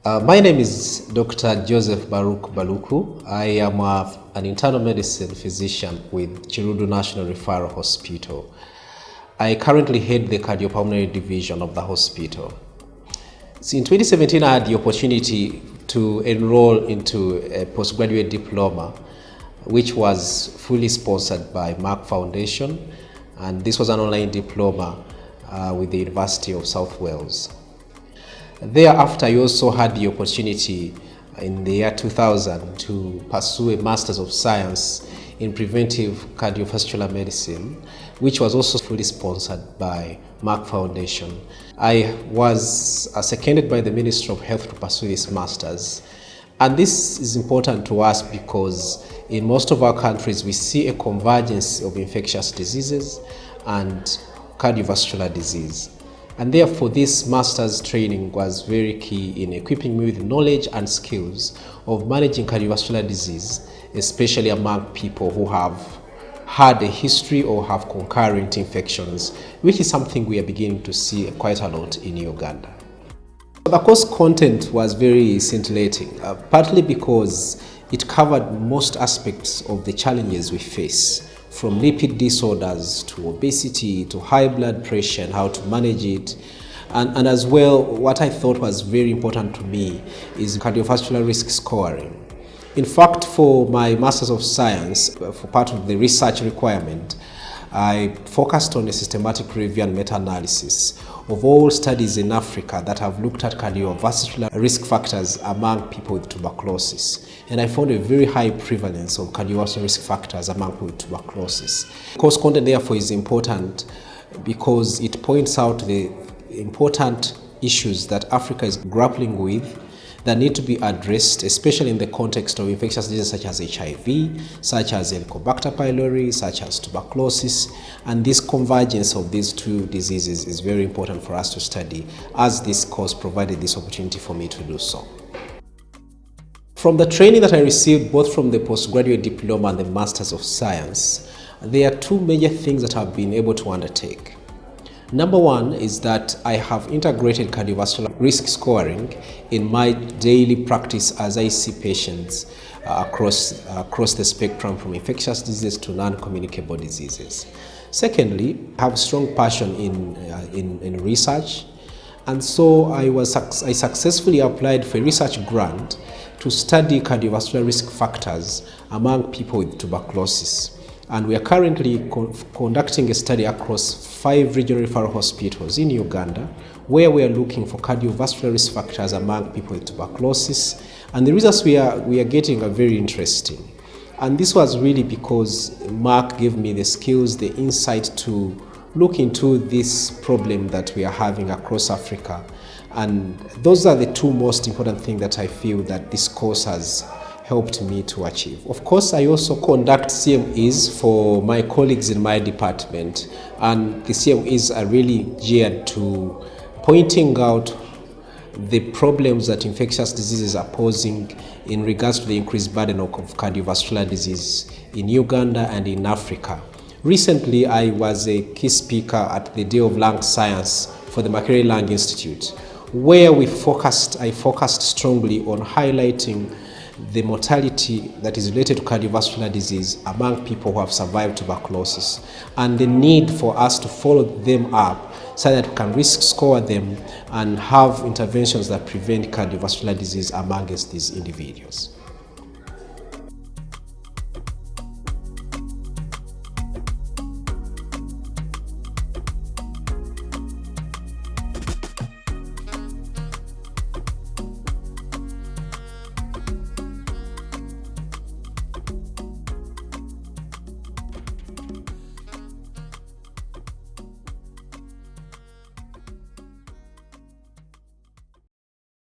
My name is Dr. Joseph Baluku. I am an internal medicine physician with Chirudu National Referral Hospital. I currently head the cardiopulmonary division of the hospital. So in 2017, I had the opportunity to enroll into a postgraduate diploma, which was fully sponsored by Merck Foundation, and this was an online diploma with the University of South Wales. Thereafter, I also had the opportunity in the year 2000 to pursue a Master's of Science in Preventive Cardiovascular Medicine, which was also fully sponsored by Merck Foundation. I was seconded by the Ministry of Health to pursue this Master's. And this is important to us because in most of our countries, we see a convergence of infectious diseases and cardiovascular disease. And therefore, this master's training was very key in equipping me with knowledge and skills of managing cardiovascular disease, especially among people who have had a history or have concurrent infections, which is something we are beginning to see quite a lot in Uganda. The course content was very scintillating, partly because it covered most aspects of the challenges we face, from lipid disorders to obesity to high blood pressure and how to manage it. And as well, what I thought was very important to me is cardiovascular risk scoring. In fact, for my Masters of Science, for part of the research requirement, I focused on a systematic review and meta-analysis of all studies in Africa that have looked at cardiovascular risk factors among people with tuberculosis. And I found a very high prevalence of cardiovascular risk factors among people with tuberculosis. Course content, therefore, is important because it points out the important issues that Africa is grappling with that need to be addressed, especially in the context of infectious diseases such as HIV, such as Helicobacter pylori, such as tuberculosis. And this convergence of these two diseases is very important for us to study, as this course provided this opportunity for me to do so. From the training that I received both from the postgraduate diploma and the Masters of Science, there are two major things that I've been able to undertake. Number one is that I have integrated cardiovascular risk scoring in my daily practice as I see patients across the spectrum from infectious diseases to non-communicable diseases. Secondly, I have a strong passion in research, and so I successfully applied for a research grant to study cardiovascular risk factors among people with tuberculosis. And we are currently conducting a study across 5 regional referral hospitals in Uganda, where we are looking for cardiovascular risk factors among people with tuberculosis. And the results we are getting are very interesting. And this was really because Mark gave me the skills, the insight to look into this problem that we are having across Africa. And those are the two most important things that I feel that this course has helped me to achieve. Of course, I also conduct CMEs for my colleagues in my department, and the CMEs are really geared to pointing out the problems that infectious diseases are posing in regards to the increased burden of cardiovascular disease in Uganda and in Africa. Recently, I was a key speaker at the Day of Lung Science for the Makerere Lung Institute, where I focused strongly on highlighting the mortality that is related to cardiovascular disease among people who have survived tuberculosis, and the need for us to follow them up so that we can risk score them and have interventions that prevent cardiovascular disease amongst these individuals.